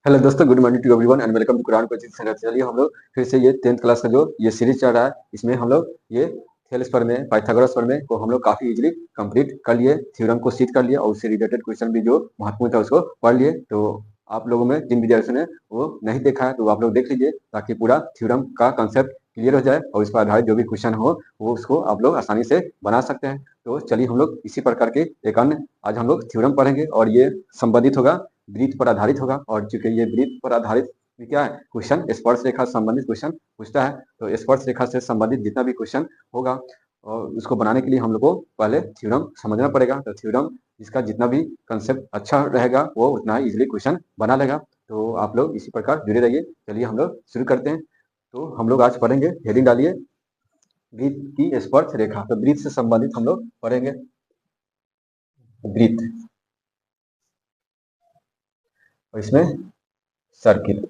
Hello दोस्तों, good morning to everyone and welcome to Quran coaching centre. चलिए हम लोग फिर से ये 10th क्लास का जो ये सीरीज चल रहा है, इसमें हम लोग ये थेल्स प्रमेय, पाइथागोरस प्रमेय को हम लोग काफी इजीली कंप्लीट कर लिए, थ्योरम को सीख कर लिए और उससे रिलेटेड क्वेश्चन भी जो महत्वपूर्ण था उसको पढ़ लिए। तो आप लोगों में जिन विद्यार्थियों ने वो नहीं देखा है तो आप लोग देख लीजिए, ताकि पूरा थ्योरम का कंसेप्ट क्लियर हो जाए और इस पर आधारित जो भी क्वेश्चन हो वो उसको आप लोग आसानी से बना सकते हैं। तो चलिए हम लोग इसी प्रकार के एक अन्य आज हम लोग थ्योरम पढ़ेंगे और ये संबंधित होगा, वृत्त पर आधारित होगा। और चूंकि ये वृत्त पर आधारित क्या है क्वेश्चन, स्पर्श रेखा से संबंधित क्वेश्चन पूछता है, तो स्पर्श रेखा से संबंधित जितना भी क्वेश्चन होगा और उसको बनाने के लिए हम लोग को पहले थ्योरम समझना पड़ेगा। तो थ्योरम इसका जितना भी कंसेप्ट अच्छा रहेगा वो उतना ही इजीली क्वेश्चन बना लेगा। तो आप लोग इसी प्रकार जुड़े रहिए। चलिए हम लोग शुरू करते हैं। तो हम लोग आज पढ़ेंगे, हेडिंग डालिए, वृत्त की स्पर्श रेखा। तो वृत्त से संबंधित हम लोग पढ़ेंगे वृत्त, और इसमें सर्किल।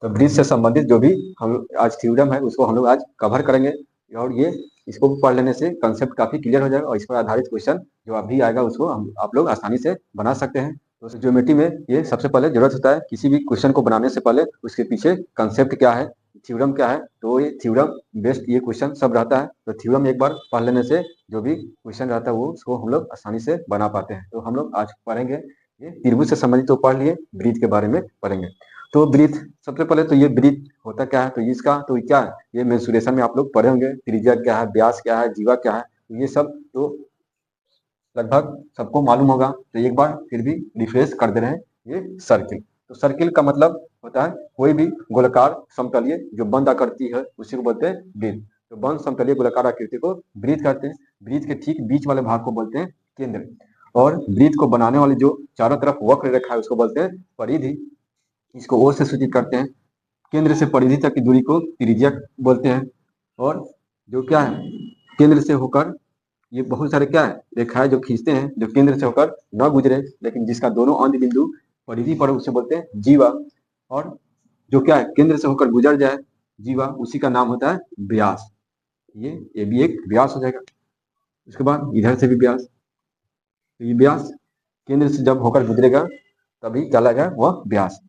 तो वृत्त से संबंधित जो भी हम आज थ्योरम है उसको हम लोग आज कवर करेंगे, और ये इसको पढ़ लेने से कंसेप्ट काफी क्लियर हो जाएगा और इस पर आधारित क्वेश्चन जो अभी आएगा उसको हम आप लोग आसानी से बना सकते हैं। तो ज्योमेट्री में ये सबसे पहले जरूरत होता है, किसी भी क्वेश्चन को बनाने से पहले उसके पीछे कंसेप्ट क्या है, थ्योरम क्या है। तो ये थ्योरम बेस्ड ये क्वेश्चन सब रहता है। तो थ्योरम एक बार पढ़ लेने से जो भी क्वेश्चन रहता है वो उसको हम लोग आसानी से बना पाते हैं। तो हम लोग आज पढ़ेंगे ये त्रिभुज से संबंधित, तो पढ़ लिए, वृत्त के बारे में पढ़ेंगे। तो वृत्त सबसे पहले तो ये वृत्त होता क्या है, तो इसका तो क्या है, ये मेंसुरेशन में आप लोग पढ़े होंगे, त्रिज्या क्या है, व्यास क्या है, जीवा क्या है, तो ये सब तो लगभग सबको मालूम होगा। तो एक बार फिर भी रिफ्रेश कर दे रहे हैं। ये सर्किल, तो सर्किल का मतलब होता है कोई भी गोलाकार समतलीय जो बंद आकृति है उसी को बोलते हैं वृत्त। तो बंद समतलीय गोलाकार आकृति को वृत्त कहते हैं। वृत्त के ठीक बीच वाले भाग को बोलते हैं केंद्र, और वृत्त को बनाने वाली जो चारों तरफ वक्र रेखा है उसको बोलते हैं परिधि। इसको ओ से सूचित करते हैं। केंद्र से परिधि तक की दूरी को त्रिज्या बोलते हैं। और जो क्या है, केंद्र से होकर ये बहुत सारे क्या है रेखाएं जो खींचते हैं, जो केंद्र से होकर न गुजरे लेकिन जिसका दोनों अंत बिंदु परिधि पर, उसे बोलते हैं जीवा। और जो क्या है केंद्र से होकर गुजर जाए जीवा, उसी का नाम होता है व्यास। ये भी एक व्यास हो जाएगा। उसके बाद इधर से भी व्यास, तो ये व्यास केंद्र से जब होकर गुजरेगा तभी कहलाएगा वह व्यास।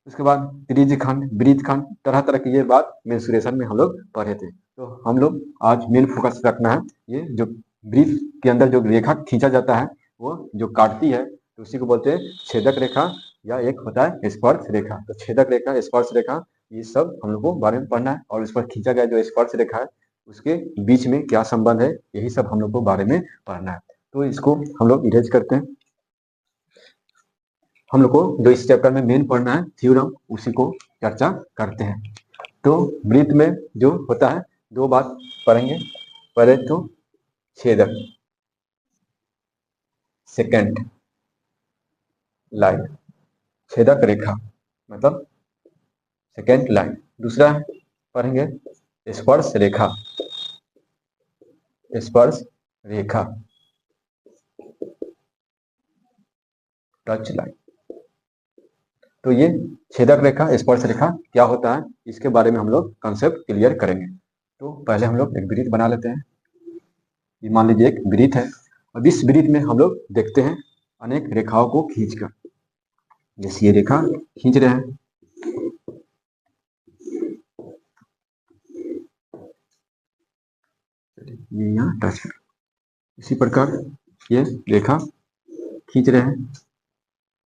उसके बाद त्रिज्य खंड, वृत्त खंड, तरह तरह की ये बात मेंसुरेशन में हम लोग पढ़े थे। तो हम लोग आज मेन फोकस रखना है ये जो वृत्त के अंदर जो रेखा खींचा जाता है वो जो काटती है तो उसी को बोलते हैं छेदक रेखा, या एक होता है स्पर्श रेखा। तो छेदक रेखा, स्पर्श रेखा, ये सब हम लोग को बारे में पढ़ना है। और इस पर खींचा गया जो स्पर्श रेखा है उसके बीच में क्या संबंध है, यही सब हम लोग को बारे में पढ़ना है। तो इसको हम लोग इरेज करते हैं। हम लोग को जो इस चैप्टर में मेन पढ़ना है थ्योरम, उसी को चर्चा करते हैं। तो वृत्त में जो होता है दो बात पढ़ेंगे। पहले तो छेदक, सेकंड लाइन, छेदक रेखा मतलब सेकंड लाइन। दूसरा पढ़ेंगे स्पर्श रेखा, स्पर्श रेखा, टच लाइन। तो ये छेदक रेखा, स्पर्श रेखा क्या होता है इसके बारे में हम लोग कंसेप्ट क्लियर करेंगे। तो पहले हम लोग एक वृत्त बना लेते हैं। ये मान लीजिए एक वृत्त है। अब इस वृत्त में हम लोग देखते हैं अनेक रेखाओं को खींचकर, जैसे ये रेखा खींच रहे हैं, ये यहाँ टच है। इसी प्रकार ये रेखा खींच रहे हैं,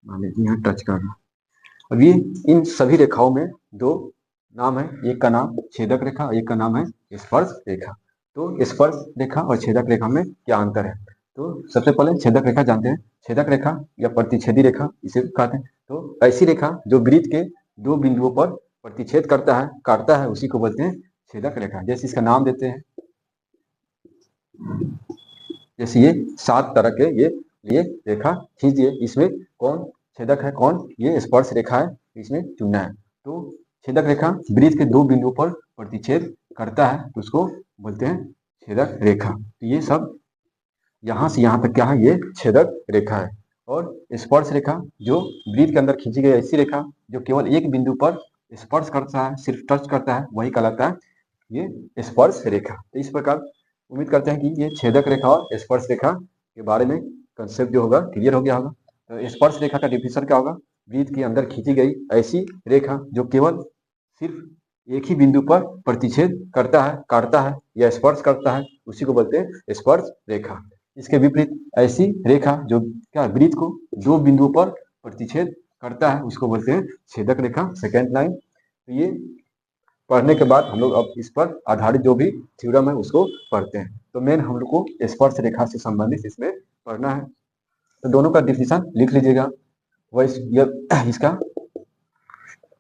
मान लीजिए यहाँ टच कर रहा है। अब ये इन सभी रेखाओं में दो नाम है, एक का नाम छेदक रेखा, एक का नाम है स्पर्श रेखा। तो स्पर्श रेखा और छेदक रेखा में क्या अंतर है, तो सबसे पहले छेदक रेखा जानते हैं। छेदक रेखा या प्रतिच्छेदी रेखा इसे कहते हैं। तो ऐसी रेखा जो वृत्त के दो बिंदुओं पर प्रतिच्छेद करता है, काटता है, उसी को बोलते हैं छेदक रेखा। जैसे इसका नाम देते हैं, जैसे ये 7 तरह के ये रेखा खींचिए, इसमें कौन छेदक है कौन ये स्पर्श रेखा है, इसमें चुनना है। तो छेदक रेखा वृत्त के दो बिंदुओं पर प्रतिच्छेद करता है तो उसको बोलते हैं छेदक रेखा। तो ये सब यहाँ से यहाँ तक क्या है, ये छेदक रेखा है। और स्पर्श रेखा जो वृत्त के अंदर खींची गई ऐसी रेखा जो केवल एक बिंदु पर स्पर्श करता है, सिर्फ टच करता है, वही कहलाता है ये स्पर्श रेखा। तो इस प्रकार उम्मीद करते हैं कि ये छेदक रेखा और स्पर्श रेखा के बारे में कंसेप्ट जो होगा क्लियर हो गया होगा। तो स्पर्श रेखा का डिफिनेशन क्या होगा? वृत्त के अंदर खींची गई ऐसी रेखा जो केवल सिर्फ एक ही बिंदु पर प्रतिच्छेद करता है, काटता है या स्पर्श करता है, उसी को बोलते हैं स्पर्श रेखा। इसके विपरीत ऐसी रेखा जो क्या वृत्त को दो बिंदुओं पर प्रतिच्छेद करता है उसको बोलते हैं छेदक रेखा, सेकेंड लाइन। तो ये पढ़ने के बाद हम लोग अब इस पर आधारित जो भी थ्योरम है उसको पढ़ते हैं। तो मेन हम लोग को स्पर्श रेखा से संबंधित इसमें पढ़ना है। तो दोनों का डिफिनेशन लिख लीजिएगा। इसका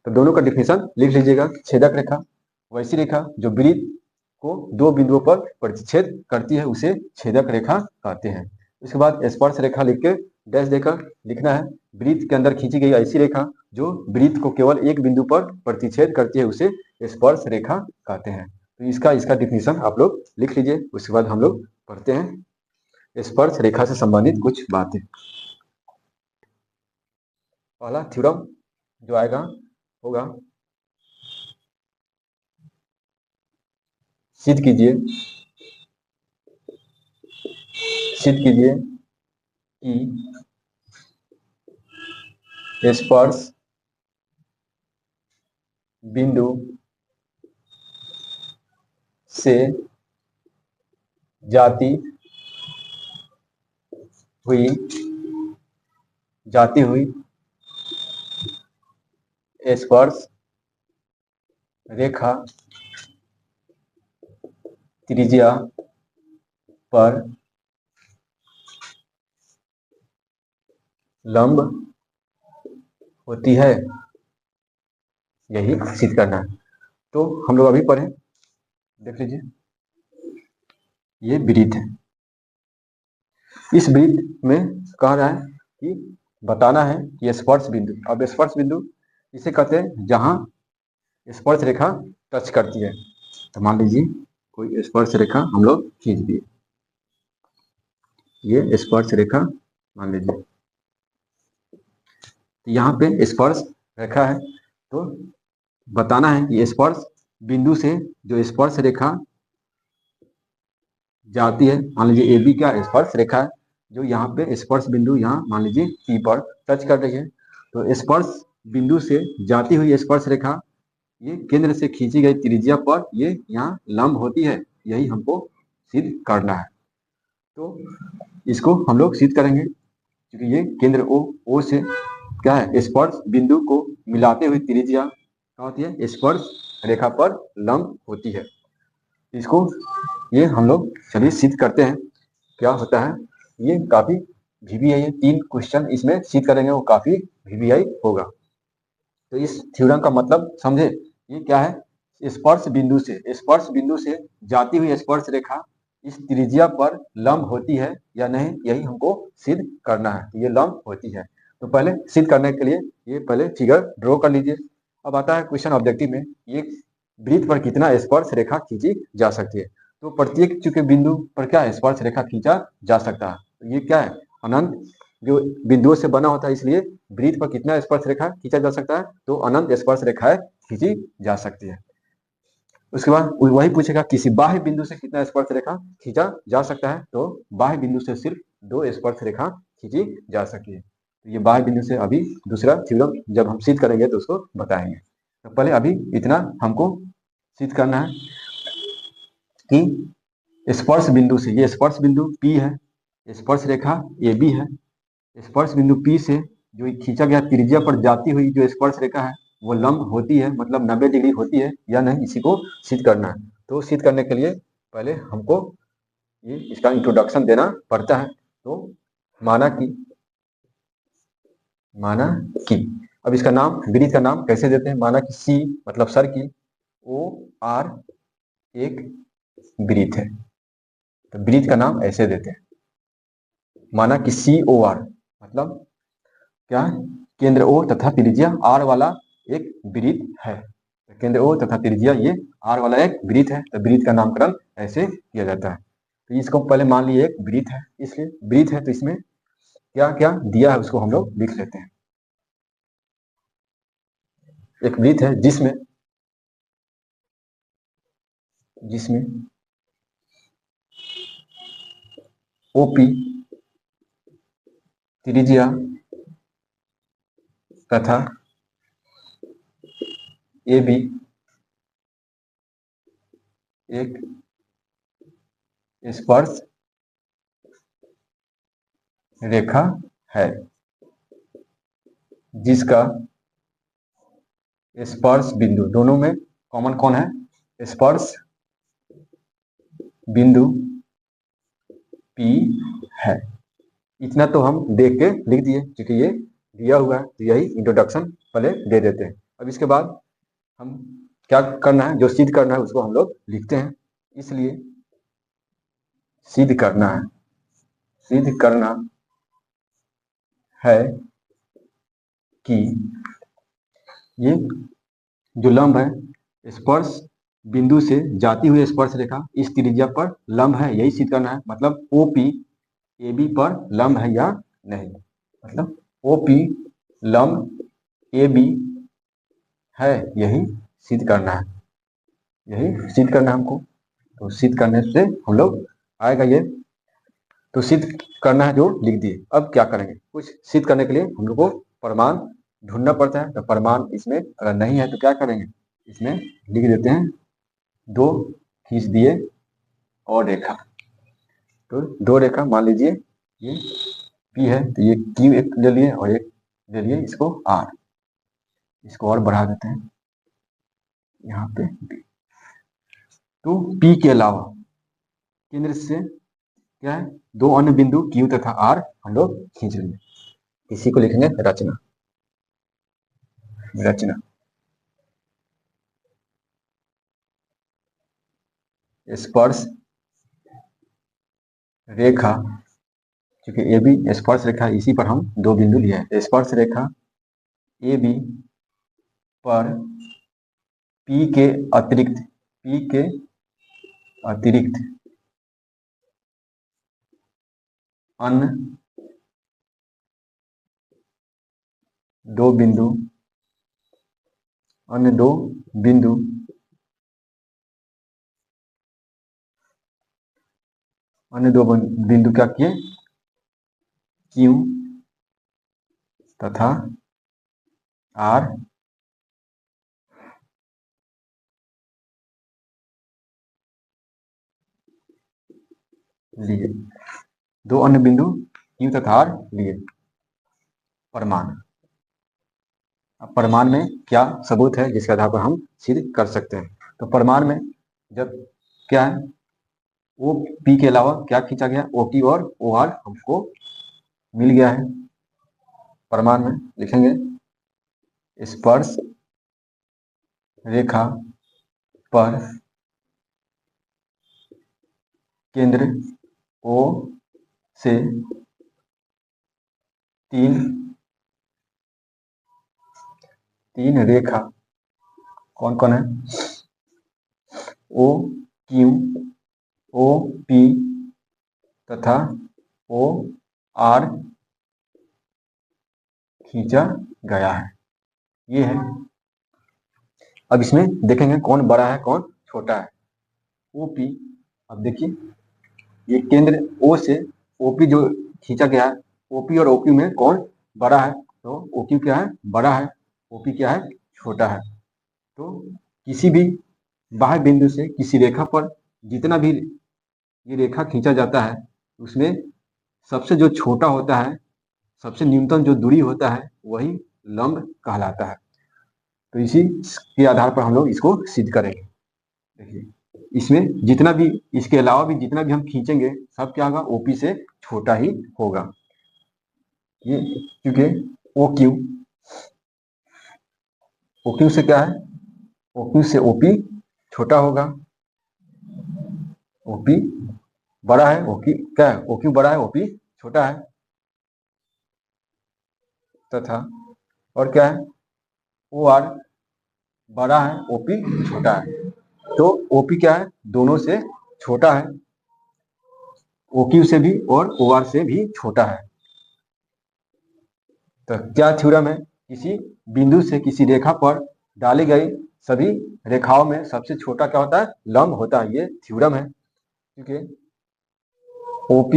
तो दोनों का डिफिनेशन लिख लीजिएगा। छेदक रेखा वैसी रेखा जो वृत्त को दो बिंदुओं पर प्रतिच्छेद करती है उसे छेदक रेखा कहते हैं। उसके बाद स्पर्श रेखा लिख के डैश देकर लिखना है। वृत्त के अंदर खींची गई ऐसी रेखा जो वृत्त को केवल एक बिंदु पर प्रतिच्छेद करती है उसे स्पर्श रेखा कहते हैं। तो इसका डिफिनेशन आप लोग लिख लीजिए। उसके बाद हम लोग पढ़ते हैं स्पर्श रेखा से संबंधित कुछ बातें। पहला थ्योरम जो आएगा होगा, सिद्ध कीजिए कि स्पर्श बिंदु से जाती हुई स्पर्श रेखा त्रिज्या पर लंब होती है, यही सिद्ध करना है। तो हम लोग अभी पढ़े, देख लीजिए। ये वृत्त है। इस वृत्त में कह रहा है कि बताना है कि स्पर्श बिंदु, अब स्पर्श बिंदु इसे कहते हैं जहां स्पर्श रेखा टच करती है। तो मान लीजिए कोई स्पर्श रेखा हम लोग खींच दिए, ये स्पर्श रेखा मान लीजिए, यहाँ पे स्पर्श रेखा है। तो बताना है कि स्पर्श बिंदु से जो स्पर्श रेखा जाती है, मान लीजिए ए बी का स्पर्श रेखा है जो यहाँ पे स्पर्श बिंदु यहाँ मान लीजिए पी पर टच कर रही है। तो स्पर्श बिंदु से जाती हुई स्पर्श रेखा ये केंद्र से खींची गई त्रिज्या पर ये यहाँ लंब होती है, यही हमको सिद्ध करना है। तो इसको हम लोग सिद्ध करेंगे क्योंकि ये केंद्र ओ से क्या है स्पर्श बिंदु को मिलाते हुए त्रिज्या क्या होती है, स्पर्श रेखा पर लंब होती है। इसको ये हम लोग चलिए सिद्ध करते हैं क्या होता है। ये काफी वीवीआई है, 3 क्वेश्चन इसमें सिद्ध करेंगे, वो काफी वीवीआई होगा। तो इस थ्योरम का मतलब समझे, ये क्या है, स्पर्श बिंदु से जाती हुई स्पर्श रेखा इस त्रिज्या पर लंब होती है या नहीं, यही हमको सिद्ध करना है। ये लंब होती है। तो पहले सिद्ध करने के लिए ये पहले फिगर ड्रॉ कर लीजिए। अब आता है क्वेश्चन ऑब्जेक्टिव में, ये वृत्त पर कितना स्पर्श रेखा खींची जा सकती है। तो प्रत्येक चुके बिंदु पर क्या स्पर्श रेखा खींचा जा सकता है। तो ये क्या है, अनंत जो बिंदुओं से बना होता है, इसलिए वृत्त पर कितना स्पर्श रेखा खींचा जा सकता है, तो अनंत स्पर्श रेखाएं खींची जा सकती है। उसके बाद वही पूछेगा किसी बाह्य बिंदु से कितना स्पर्श रेखा खींचा जा सकता है, तो बाह्य बिंदु से सिर्फ 2 स्पर्श रेखा खींची जा सकती है। तो ये बाह्य बिंदु से अभी दूसरा थ्योरम जब हम सिद्ध करेंगे तो उसको बताएंगे। तो पहले अभी इतना हमको सिद्ध करना है कि स्पर्श बिंदु से, ये स्पर्श बिंदु P है, स्पर्श रेखा AB है, स्पर्श बिंदु P से जो खींचा गया त्रिज्या पर जाती हुई जो स्पर्श रेखा है वो लंब होती है, मतलब 90 डिग्री होती है या नहीं, इसी को सिद्ध करना है। तो सिद्ध करने के लिए पहले हमको ये इसका इंट्रोडक्शन देना पड़ता है। तो माना कि अब इसका नाम, वृत्त का नाम कैसे देते हैं, माना कि C मतलब सर्किल, OR एक वृत्त है, तो वृत्त का नाम ऐसे देते हैं। माना कि COR मतलब क्या, केंद्र O तथा त्रिज्या R वाला एक वृत्त है। तो केंद्र O तथा त्रिज्या ये R वाला एक वृत्त है, तो वृत्त का नामकरण ऐसे किया जाता है। तो इसको पहले मान लिए एक वृत्त है, इसलिए वृत्त है तो इसमें क्या क्या दिया है उसको हम लोग लिख लेते हैं। एक वृत्त है जिसमें OP त्रिज्या तथा ए बी एक स्पर्श रेखा है जिसका स्पर्श बिंदु, दोनों में कॉमन कौन है, स्पर्श बिंदु P है। इतना तो हम देख के लिख दिए क्योंकि ये दिया हुआ है, तो यही इंट्रोडक्शन पहले दे देते हैं। अब इसके बाद हम क्या करना है, जो सिद्ध करना है उसको हम लोग लिखते हैं। इसलिए सिद्ध करना है कि ये जो लंब है स्पर्श बिंदु से जाती हुई स्पर्श रेखा इस त्रिज्या पर लंब है, यही सिद्ध करना है। मतलब OP AB पर लंब है या नहीं, मतलब OP लंब AB है, यही सिद्ध करना है, यही सिद्ध करना है हमको। तो सिद्ध करने से हम लोग आएगा ये, तो सिद्ध करना है जो लिख दिए। अब क्या करेंगे, कुछ सिद्ध करने के लिए हम लोग को प्रमाण ढूंढना पड़ता है। तो प्रमाण इसमें अगर नहीं है तो क्या करेंगे, इसमें लिख देते हैं, दो खींच दिए और रेखा, तो दो रेखा मान लीजिए ये P है, तो ये Q एक ले लिए और एक ले लिए इसको R, इसको और बढ़ा देते हैं यहाँ पे B। तो P के अलावा केंद्र से क्या है, दो अन्य बिंदु Q तथा R हम लोग खींच लेंगे। इसी को लिखेंगे रचना। स्पर्श रेखा, क्योंकि ए बी स्पर्श रेखा, इसी पर हम दो बिंदु लिए हैं। स्पर्श रेखा ए बी पर P के अतिरिक्त अन्य दो बिंदु क्या किए, Q तथा R लिए, दो अन्य बिंदु Q तथा R लिए। प्रमाण, अब प्रमाण में क्या सबूत है जिसके आधार पर हम सिद्ध कर सकते हैं। तो प्रमाण में जब क्या है, OP के अलावा क्या खींचा गया, OQ और OR हमको मिल गया है। प्रमाण में लिखेंगे स्पर्श रेखा पर केंद्र O से तीन रेखा कौन कौन है, OQ OP तथा OR खींचा गया है, ये है। अब इसमें देखेंगे कौन बड़ा है कौन छोटा है। OP, अब देखिए ये केंद्र O से OP जो खींचा गया है, OP और OQ में कौन बड़ा है, तो OQ क्या है, बड़ा है, OP क्या है, छोटा है। तो किसी भी बाह्य बिंदु से किसी रेखा पर जितना भी ये रेखा खींचा जाता है उसमें सबसे जो छोटा होता है, सबसे न्यूनतम जो दूरी होता है वही लंब कहलाता है। तो इसी के आधार पर हम लोग इसको सिद्ध करेंगे। देखिए इसमें जितना भी, इसके अलावा भी जितना भी हम खींचेंगे सब क्या होगा, OP से छोटा ही होगा। ये क्योंकि OQ से क्या है, OQ से OP छोटा होगा, OP बड़ा है, OQ क्या है, OQ बड़ा है, OP छोटा है, तथा और क्या है, OR बड़ा है, OP छोटा है। तो OP क्या है, दोनों से छोटा है, OQ से भी और OR से भी छोटा है। तो क्या थ्योरम है, किसी बिंदु से किसी रेखा पर डाली गई सभी रेखाओं में सबसे छोटा क्या होता है, लंब होता है। ये थ्योरम है, क्योंकि OP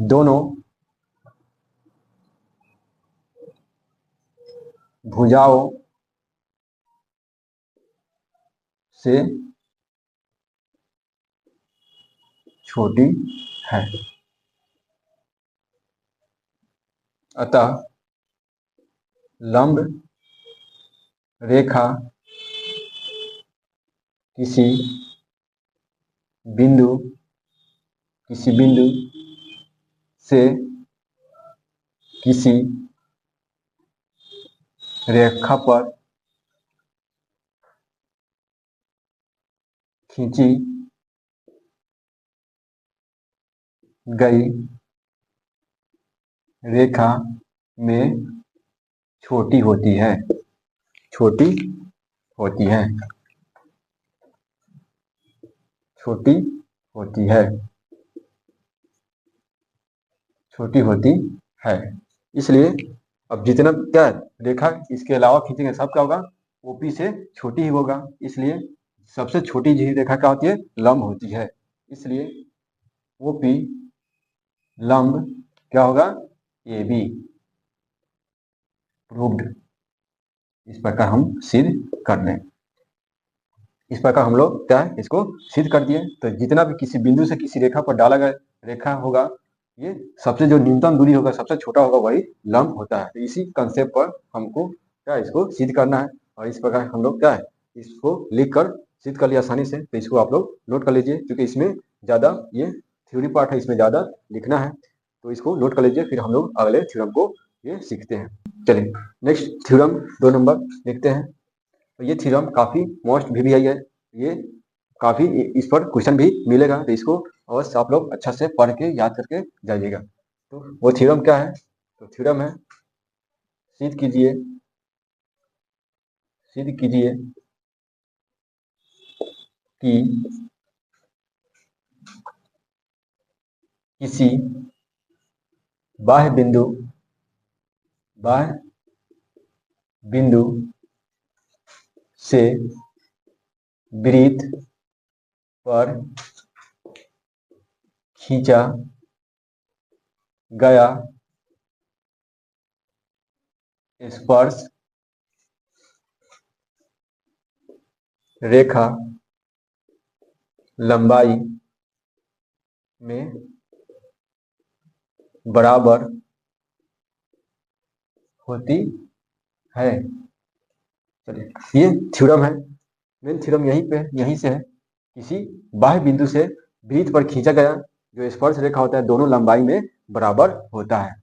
दोनों भुजाओं से छोटी है, अतः लंब रेखा किसी बिंदु से किसी रेखा पर खींची गई रेखा में छोटी होती है, छोटी होती है, छोटी होती है, छोटी होती है। इसलिए अब जितना क्या है, रेखा इसके अलावा खींचेंगे सब क्या होगा, ओपी से छोटी ही होगा। इसलिए सबसे छोटी जी रेखा क्या होती है, लंब होती है। इसलिए ओपी लंब क्या होगा, ए बी। प्रूव्ड। इस प्रकार हम सिद्ध कर लें। इस प्रकार हम लोग क्या है, इसको सिद्ध कर दिए। तो जितना भी किसी बिंदु से किसी रेखा पर डाला गया रेखा होगा, ये सबसे जो न्यूनतम दूरी होगा, सबसे छोटा होगा, वही लंब होता है। तो इसी कंसेप्ट पर हमको क्या इसको सिद्ध करना है। और इस प्रकार हम लोग क्या है, इसको लिख कर सिद्ध कर लिया आसानी से। तो इसको आप लोग नोट कर लीजिए, क्योंकि इसमें ज़्यादा ये थ्योरी पार्ट है, इसमें ज़्यादा लिखना है। तो इसको नोट कर लीजिए, फिर हम लोग अगले थ्योरम को ये सीखते हैं। चलिए नेक्स्ट थ्योरम 2 नंबर देखते हैं। तो ये थ्योरम काफ़ी मोस्ट भी है, ये काफ़ी इस पर क्वेश्चन भी मिलेगा। तो इसको अवश्य आप लोग अच्छा से पढ़ के याद करके जाइएगा। तो वो थ्योरम क्या है, तो थ्योरम है, सिद्ध कीजिए कि किसी बाह्य बिंदु से वृत्त पर खींचा गया स्पर्श रेखा लंबाई में बराबर होती है। चलिए ये थ्योरम है, मेन थ्योरम यहीं से है। किसी बाह्य बिंदु से वृत्त पर खींचा गया जो स्पर्श रेखा होता है, दोनों लंबाई में बराबर होता है।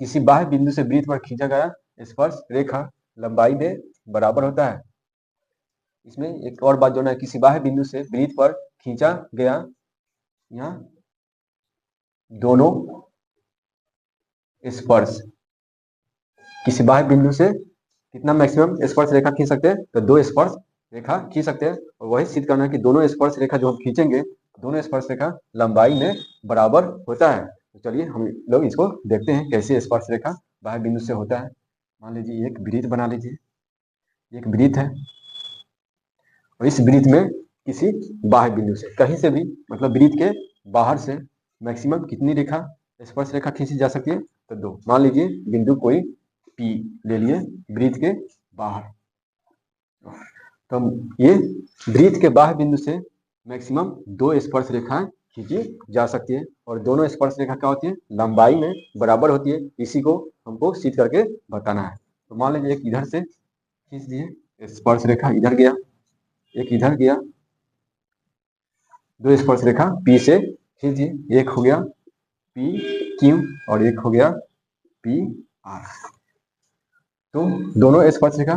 किसी बाह्य बिंदु से वृत्त पर खींचा गया स्पर्श रेखा लंबाई में बराबर होता है। इसमें एक और बात जो है, किसी बाह्य बिंदु से वृत्त पर खींचा गया, यहाँ दोनों स्पर्श, किसी बाह्य बिंदु से कितना मैक्सिमम स्पर्श रेखा खींच सकते हैं, तो 2 स्पर्श रेखा खींच सकते हैं। और वही सिद्ध करना है कि दोनों स्पर्श रेखा जो हम खींचेंगे, दोनों स्पर्श रेखा लंबाई में बराबर होता है। तो चलिए हम लोग इसको देखते हैं कैसे स्पर्श रेखा बाह्य बिंदु से होता है। मान लीजिए एक वृत्त बना लीजिए, एक वृत्त है, और इस वृत्त में किसी बाह्य बिंदु से कहीं से भी, मतलब वृत्त के बाहर से मैक्सिमम कितनी रेखा स्पर्श रेखा खींची जा सकती है, तो 2। मान लीजिए बिंदु कोई P ले लिए वृत्त के बाहर। तो ये वृत्त के बाह्य बिंदु से मैक्सिमम 2 स्पर्श रेखाएं खींची जा सकती है, और दोनों स्पर्श रेखा क्या होती है, लंबाई में बराबर होती है। इसी को हमको सिद्ध करके बताना है। तो मान लीजिए एक इधर से खींच दिए स्पर्श रेखा, इधर गया, एक इधर गया, 2 स्पर्श रेखा P से खींच दिए, एक हो गया PQ और एक हो गया PR। तो दोनों स्पर्श रेखा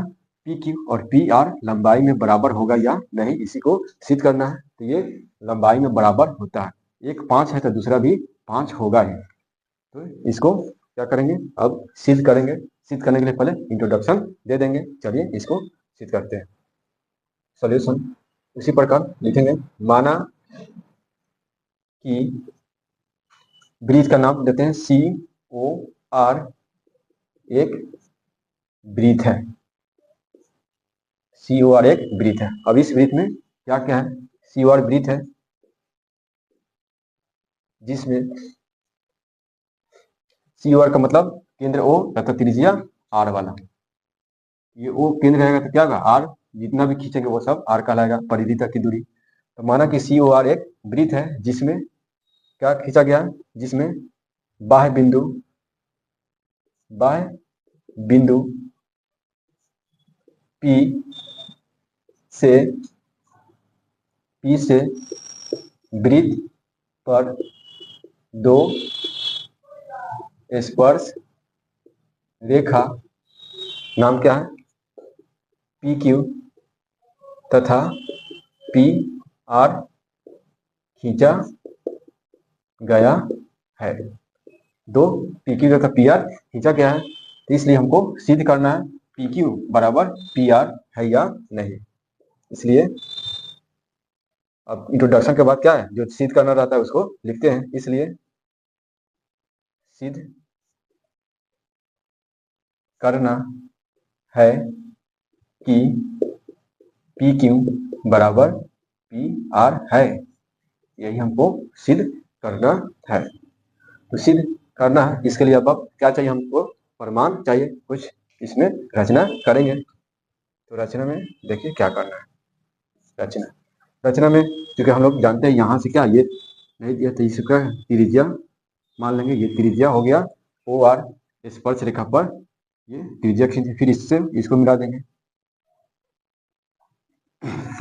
PQ और PR लंबाई में बराबर होगा या नहीं, इसी को सिद्ध करना है। तो ये लंबाई में बराबर होता है, एक 5 है तो दूसरा भी 5 होगा ही। तो इसको क्या करेंगे, अब सिद्ध करेंगे। सिद्ध करने के लिए पहले इंट्रोडक्शन दे देंगे। चलिए इसको सिद्ध करते हैं। सॉल्यूशन उसी प्रकार लिखेंगे। माना कि वृत्त का नाम देते हैं COR, एक वृत्त है, COR एक वृत्त है। अब इस वृत्त में क्या क्या है, COR वृत्त है जिसमें COR का मतलब केंद्र O तथा त्रिज्या R वाला। ये ओ केंद्र रहेगा तो क्या होगा, आर जितना भी खींचेंगे वो सब आर कहलाएगा, परिधि तक की दूरी। तो माना कि सी ओ आर एक वृत्त है जिसमें क्या खींचा गया है, जिसमें बाह्य बिंदु पी से वृत्त पर दो स्पर्श रेखा नाम क्या है, पी क्यू तथा पी आर खींचा गया है। दो पी क्यू तथा पी आर खींचा गया है, तो इसलिए हमको सिद्ध करना है पी क्यू बराबर पी आर है या नहीं। इसलिए अब इंट्रोडक्शन के बाद क्या है, जो सिद्ध करना रहता है उसको लिखते हैं। इसलिए सिद्ध करना है कि पी क्यू बराबर पी आर है, यही हमको सिद्ध करना है। तो सिद्ध करना है, इसके लिए अब क्या चाहिए हमको, प्रमाण चाहिए, कुछ इसमें रचना करेंगे। तो रचना में देखिए क्या करना है। रचना में क्योंकि हम लोग जानते हैं यहाँ से क्या ये नहीं दिया, तो इसका त्रिज्या मान लेंगे, ये त्रिज्या हो गया ओ आर, स्पर्श रेखा पर ये त्रिज्या खींचे, फिर इससे इसको मिला देंगे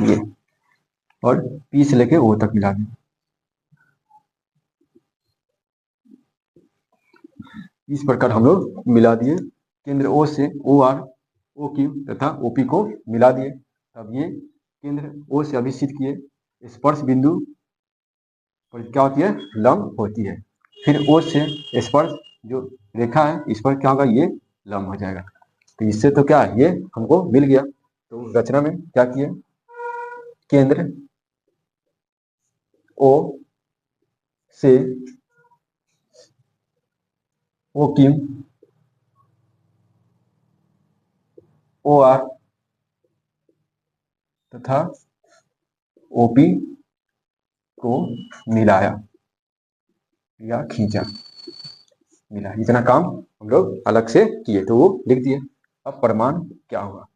ये, और पी से लेके ओ तक मिला देंगे। इस प्रकार हम लोग मिला दिए, केंद्र ओ से ओ आर, ओ क्यू तथा ओपी को मिला दिए। तब ये केंद्र ओ से अभी सिद्ध किए, स्पर्श बिंदु पर क्या होती है, लंब होती है। फिर ओ से स्पर्श जो रेखा है इस पर क्या होगा, ये लंब हो जाएगा। तो इससे तो क्या ये हमको मिल गया। तो रचना में क्या किए, केंद्र ओ से ओ क्यू ओ आर तथा ओपी को मिलाया या खींचा, मिला, इतना काम हम लोग अलग से किए तो वो लिख दिए। अब प्रमाण क्या होगा,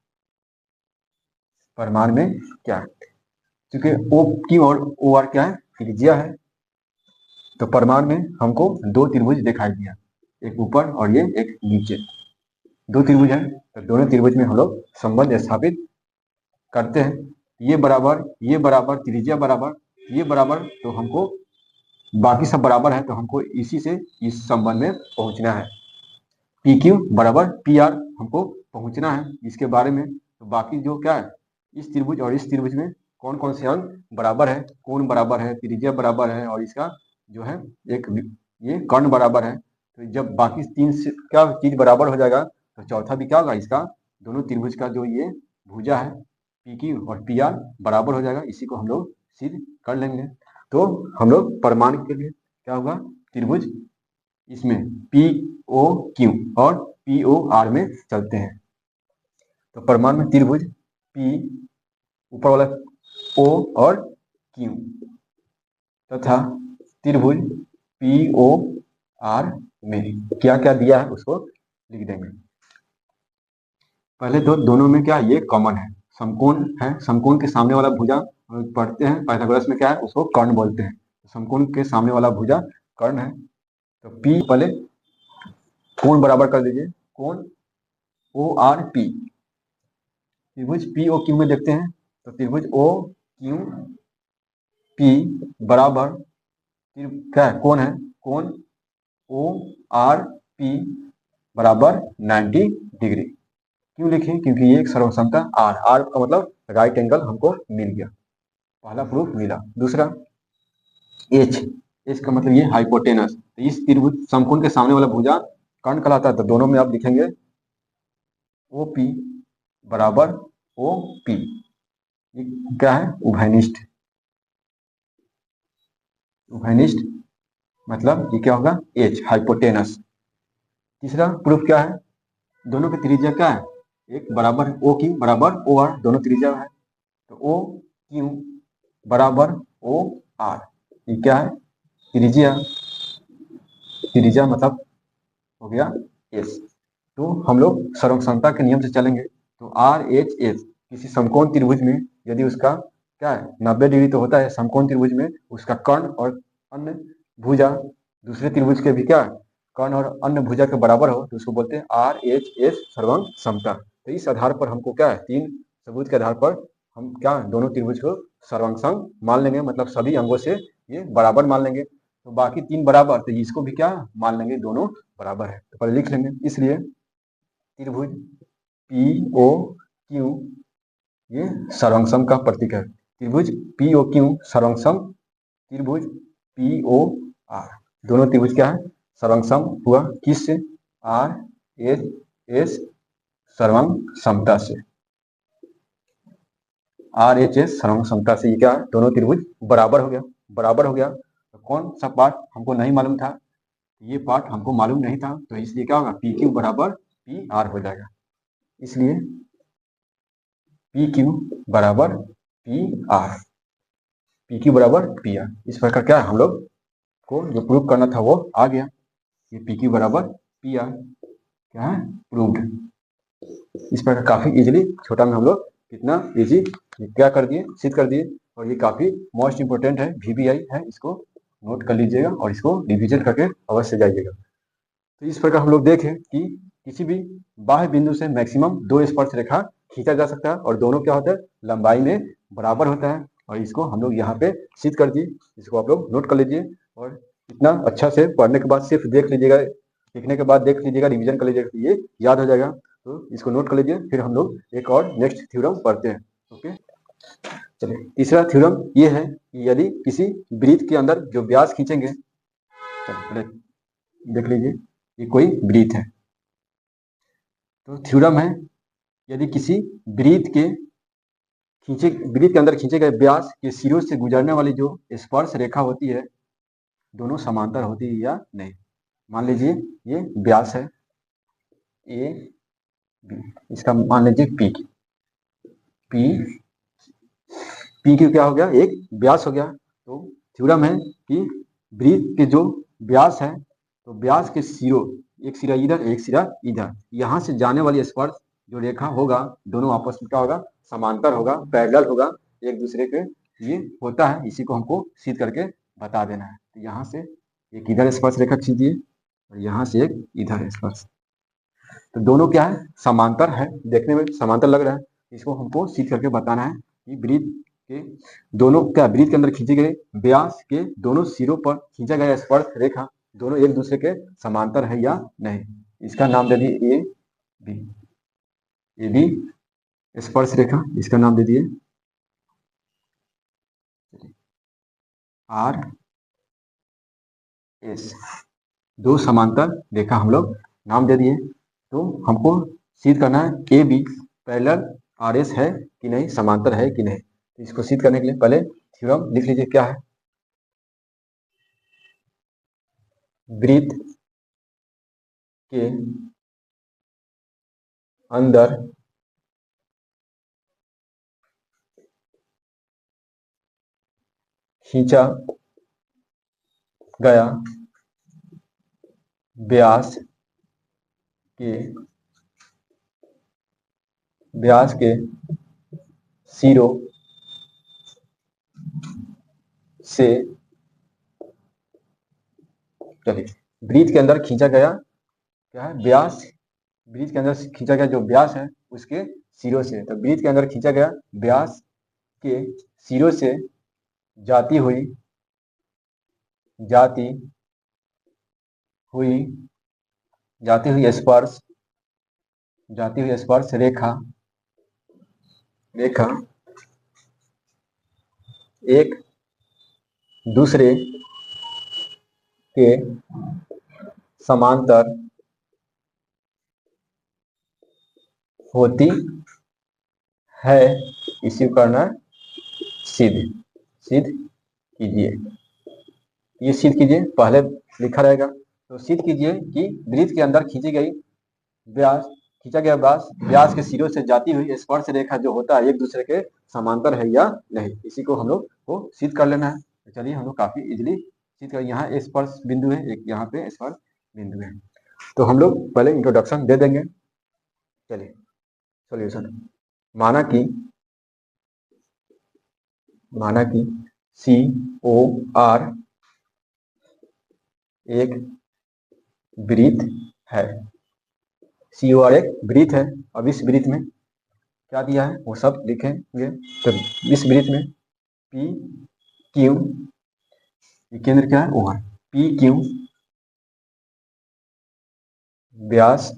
प्रमाण में क्या है, क्योंकि ओ क्यू और ओ आर क्या है, त्रिज्या है। तो प्रमाण में हमको दो त्रिभुज दिखाई दिया, एक ऊपर और ये एक नीचे, दो त्रिभुज है। तो दोनों त्रिभुज में हम लोग संबंध स्थापित करते हैं, ये बराबर त्रिज्या बराबर ये बराबर, तो हमको बाकी सब बराबर है, तो हमको इसी से इस संबंध में पहुंचना है। पी क्यू बराबर पी आर हमको पहुंचना है इसके बारे में। तो बाकी जो क्या है, इस त्रिभुज और इस त्रिभुज में कौन कौन से अंग बराबर है, कोण बराबर है, त्रिज्या बराबर है, और इसका जो है एक ये कर्ण बराबर है। तो जब बाकी तीन से क्या चीज बराबर हो जाएगा, तो चौथा भी क्या होगा, इसका दोनों त्रिभुज का जो ये भुजा है पी क्यू और पी आर बराबर हो जाएगा। इसी को हम लोग सिद्ध कर लेंगे। तो हम लोग प्रमाण के लिए क्या होगा, त्रिभुज इसमें पी ओ क्यू और पी ओ आर में चलते हैं। तो प्रमाण में त्रिभुज पी ऊपर वाला ओ और क्यू तथा त्रिभुज पी ओ आर में क्या क्या दिया है उसको लिख देंगे। पहले तो दोनों में क्या ये कॉमन है, समकोण है, समकोण के सामने वाला भुजा पढ़ते हैं पाइथागोरस में क्या है, उसको कर्ण बोलते हैं। समकोण के सामने वाला भुजा कर्ण है। तो पी पहले कोण बराबर कर दीजिए, कोण ओ आर पी, त्रिभुज पी ओ क्यू में देखते हैं। तो त्रिभुज ओ क्यू पी बराबर क्या है, कोण है, कोण ओ आर पी बराबर 90 डिग्री। क्यों लिखे, क्योंकि ये एक सर्वसमता आर, आर का मतलब राइट एंगल हमको मिल गया, पहला प्रूफ मिला। दूसरा एच, एच का मतलब ये हाइपोटेनस, तो इस त्रिभुज समकोण के सामने वाला भुजा कर्ण कहलाता है। तो दोनों में आप लिखेंगे ओ पी बराबर ओ पी, ये क्या है, उभयनिष्ठ, उभयनिष्ठ मतलब ये क्या होगा, एच हाइपोटेनस। तीसरा प्रूफ क्या है, दोनों की त्रिज्या क्या है, एक बराबर ओ क्यू बराबर ओ आर, दोनों त्रिज्या है। तो ओ क्यू बराबर ओ आर, ये क्या है, त्रिज्या, त्रिज्या मतलब हो गया एस। तो हम लोग सर्वसमता के नियम से चलेंगे। तो RHS किसी समकोण त्रिभुज में यदि उसका क्या है 90 डिग्री तो होता है समकोण त्रिभुज में, उसका कर्ण और अन्य भुजा दूसरे त्रिभुज के भी क्या कर्ण और अन्य भुजा के बराबर हो तो उसको बोलते हैं RHS सर्वांग समता। तो इस आधार पर हमको क्या है 3 सबूत के आधार पर हम क्या दोनों त्रिभुज को सर्वांग सम मान लेंगे, मतलब सभी अंगों से ये बराबर मान लेंगे। तो बाकी 3 बराबर तो इसको भी क्या मान लेंगे दोनों बराबर है, तो पहले लिख लेंगे। इसलिए त्रिभुज POQ ये सर्वांग सम का प्रतीक है। त्रिभुज POQ सर्वांग सम त्रिभुज POR दोनों त्रिभुज क्या है सर्वांग सम हुआ किससे RHS सर्वांग समता से। RHS सर्वांग समता से ये क्या दोनों त्रिभुज बराबर हो गया। बराबर हो गया तो कौन सा पार्ट हमको नहीं मालूम था, ये पार्ट हमको मालूम नहीं था, तो इसलिए क्या होगा PQ बराबर PR हो जाएगा। इसलिए PQ बराबर PR, PQ बराबर PR। इस प्रकार क्या हम लोग को जो प्रूव करना था वो आ गया। ये PQ बराबर PR क्या है प्रूव्ड। इस प्रकार काफी इजीली छोटा में हम लोग कितना इजी क्या कर दिए सिद्ध कर दिए, और ये काफी मोस्ट इंपोर्टेंट है VBI है, इसको नोट कर लीजिएगा और इसको रिविजन करके अवश्य जाइएगा। तो इस प्रकार हम लोग देखें कि किसी भी बाह्य बिंदु से मैक्सिमम 2 स्पर्श रेखा खींचा जा सकता है और दोनों क्या होता है लंबाई में बराबर होता है, और इसको हम लोग यहाँ पे सिद्ध कर दिए। इसको आप लोग नोट कर लीजिए और इतना अच्छा से पढ़ने के बाद सिर्फ देख लीजिएगा, लिखने के बाद देख लीजिएगा, रिविजन कर लीजिएगा, ये याद हो जाएगा। तो इसको नोट कर लीजिए, फिर हम लोग एक और नेक्स्ट थ्योरम पढ़ते हैं। ओके चलिए, तीसरा थ्योरम ये है कि यदि किसी वृत्त के अंदर जो व्यास खींचेंगे, चलिए देख लीजिए ये कोई वृत्त है, तो थ्योरम है यदि किसी वृत्त के अंदर खींचे गए व्यास के सिरों से गुजरने वाली जो स्पर्श रेखा होती है दोनों समांतर होती है या नहीं। मान लीजिए ये व्यास है A B, इसका मान लीजिए P Q क्या हो गया एक व्यास हो गया। तो थ्योरम है कि वृत्त के जो व्यास है तो व्यास के सिरों, एक सिरा इधर एक सिरा इधर, यहाँ से जाने वाली स्पर्श जो रेखा होगा दोनों आपस में क्या होगा समांतर होगा, पैरेलल होगा एक दूसरे के, ये होता है। इसी को हमको सिद्ध करके बता देना है। तो यहाँ से एक इधर स्पर्श रेखा खींचिए और यहाँ से एक इधर स्पर्श, तो दोनों क्या है समांतर है, देखने में समांतर लग रहा है। इसको हमको सिद्ध करके बताना है कि वृत्त के दोनों क्या वृत्त के अंदर खींचे गए व्यास के दोनों सिरों पर खींचा गया स्पर्श रेखा दोनों एक दूसरे के समांतर है या नहीं। इसका नाम दे दिए ए बी स्पर्श रेखा, इसका नाम दे दिए RS, दो समांतर रेखा हम लोग नाम दे दिए। तो हमको सिद्ध करना है AB पैरेलल RS है कि नहीं, समांतर है कि नहीं। तो इसको सिद्ध करने के लिए पहले थ्योरम लिख लीजिए क्या है। वृत्त के अंदर खींचा गया व्यास के सिरों से, चलिए वृत्त के अंदर खींचा गया क्या है व्यास, वृत्त के अंदर खींचा गया जो व्यास है उसके सिरों से, तो वृत्त के अंदर खींचा गया व्यास के सिरों से जाती हुई स्पर्श रेखा एक दूसरे के समांतर होती है। इसी को करना सिद्ध कीजिए। ये सिद्ध कीजिए पहले लिखा रहेगा, तो सिद्ध कीजिए कि वृत्त के अंदर खींचा गया व्यास के सिरों से जाती हुई स्पर्श रेखा जो होता है एक दूसरे के समांतर है या नहीं। इसी को हम लोग को सिद्ध कर लेना है। तो चलिए हम लोग काफी इजीली सिद्ध कर, यहाँ स्पर्श बिंदु है एक, यहाँ पे स्पर्श बिंदु है, तो हम लोग पहले इंट्रोडक्शन दे देंगे। चलिए सॉल्यूशन। माना कि COR एक वृत्त है। COR एक वृत्त है। अब इस वृत्त में क्या दिया है वो सब लिखेंगे। तो इस वृत्त में PQ, केंद्र क्या है OR, PQ व्यास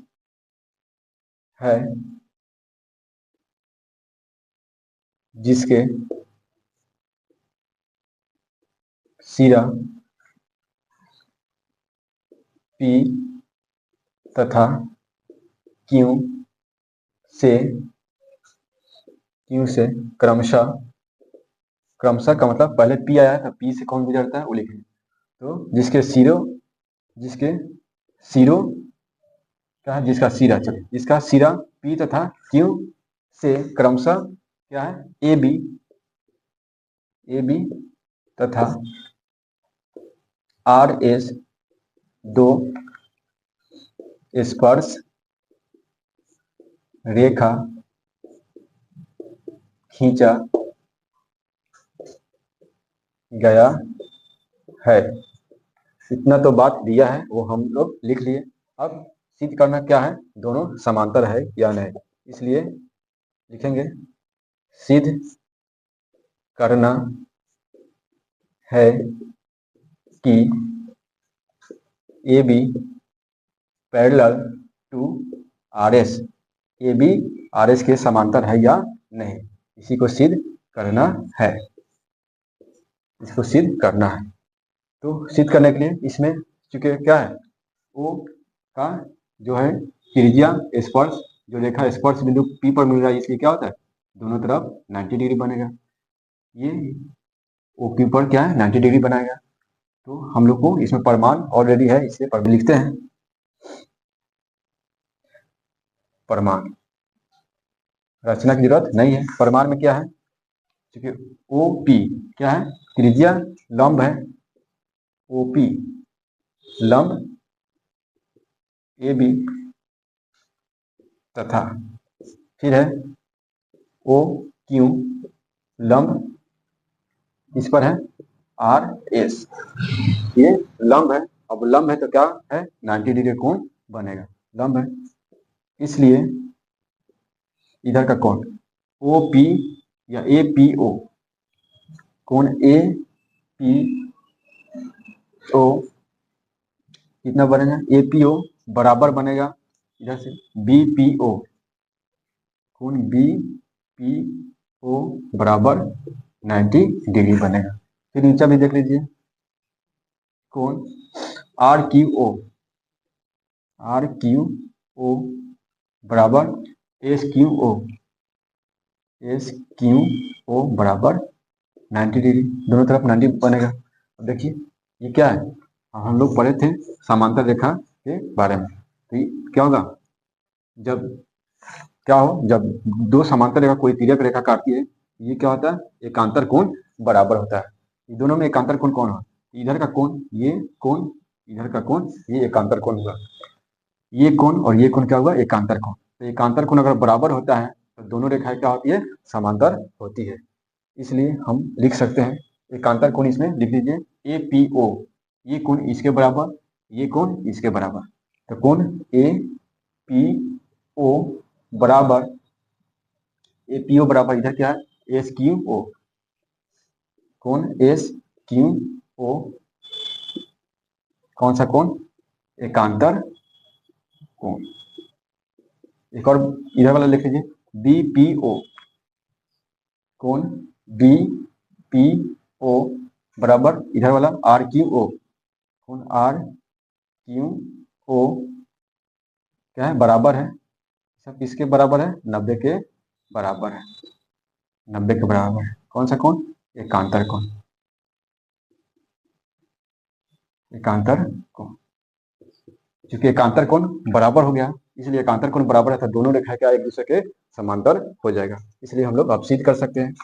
है जिसके सिरा P तथा Q से क्रमशः का मतलब पहले P आया था, P से कौन गुजरता है वो लिखेंगे। तो जिसके सिरों क्या है, जिसका सिरा, चलिए जिसका सिरा P तथा Q से क्रमशः क्या है AB तथा RS दो स्पर्श रेखा खींचा गया है। इतना तो बात दिया है वो हम लोग लिख लिए। अब सिद्ध करना क्या है, दोनों समांतर है या नहीं, इसलिए लिखेंगे सिद्ध करना है कि AB parallel to RS, AB RS के समांतर है या नहीं, इसी को सिद्ध करना है, इसको सिद्ध करना है। तो सिद्ध करने के लिए इसमें चूंकि क्या है O का जो है त्रिज्या स्पर्श, जो रेखा स्पर्श बिंदु P पर मिल रहा है, इसलिए क्या होता है दोनों तरफ 90 डिग्री बनेगा। ये OQ पर क्या है 90 डिग्री बनाएगा। तो हम लोग को इसमें परिमाण ऑलरेडी है, इसलिए पर लिखते हैं परिमाण, रचना की जरूरत नहीं है। परिमाण में क्या है, क्योंकि OP क्या है त्रिज्या लंब है, OP लंब AB तथा फिर है OQ लंब इस पर है RS, ये लंब है। अब लंब है तो क्या है 90 डिग्री कोण बनेगा, लंब है, इसलिए इधर का कोण OP या APO, कोण APO कितना बनेगा, APO बराबर बनेगा इधर से BPO, कोण BPO बराबर 90 डिग्री बनेगा। फिर नीचे भी देख लीजिए कोण RQO बराबर SQO बराबर 90 डिग्री, दोनों तरफ 90 बनेगा। अब देखिए ये क्या है, हम लोग पढ़े थे समांतर रेखा के बारे में। तो ये क्या होगा, जब क्या हो, जब दो समांतर रेखा कोई तिर्यक रेखा काटती है, ये क्या होता है एकांतर कोण बराबर होता है। ये दोनों में एकांतर कोण कौन है, इधर का कोण ये कोण, इधर का कोण ये एकांतर कोण हुआ, ये कोण और ये कोण क्या हुआ एकांतर कोण। तो एकांतर कोण अगर बराबर होता है तो दोनों रेखाएं क्या होती है समांतर होती है। इसलिए हम लिख सकते हैं एकांतर कोण, इसमें लिख लीजिए APO, ये कोण इसके बराबर, ये कोण इसके बराबर। तो कोण APO बराबर, APO बराबर इधर क्या है SQO, कोण SQO कौन सा कोण एकांतर कोण। एक और इधर वाला लिख लीजिए BPO, कोण BPO बराबर इधर वाला RQO, कोण RQO क्या है बराबर है, सब किसके बराबर है 90 के बराबर है, 90 के बराबर है। कौन सा कोण एकांतर कोण, एकांतर कोण। क्योंकि एकांतर कोण बराबर हो गया, इसलिए एकांतर कोण बराबर है तो दोनों रेखाएं क्या एक दूसरे के समांतर हो जाएगा। इसलिए हम लोग अब सिद्ध कर सकते हैं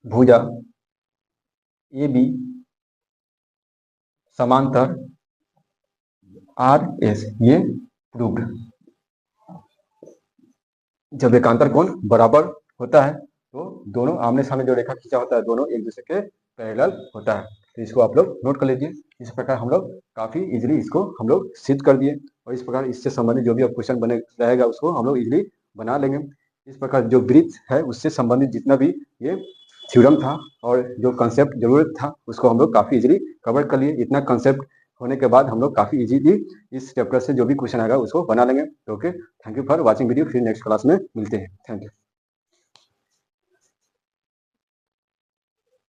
भुजा AB समांतर RS, ये प्रूव्ड। जब एकांतर कोण बराबर होता है तो दोनों आमने सामने जो रेखा खींचा होता है दोनों एक दूसरे के पैरेलल होता है। तो इसको आप लोग नोट कर लीजिए। इस प्रकार हम लोग काफी इजीली इसको हम लोग सिद्ध कर दिए और इस प्रकार इससे संबंधित जो भी अब क्वेश्चन बने रहेगा उसको हम लोग इजीली बना लेंगे। इस प्रकार जो वृत्त है उससे संबंधित जितना भी ये थ्योरम था और जो कंसेप्ट जरूरत था उसको हम लोग काफी इजीली कवर कर लिए। इतना कंसेप्ट होने के बाद हम लोग काफी इजीली इस चैप्टर से जो भी क्वेश्चन आएगा उसको बना लेंगे। Okay, thank you for watching video. फिर नेक्स्ट क्लास में मिलते हैं। Thank you.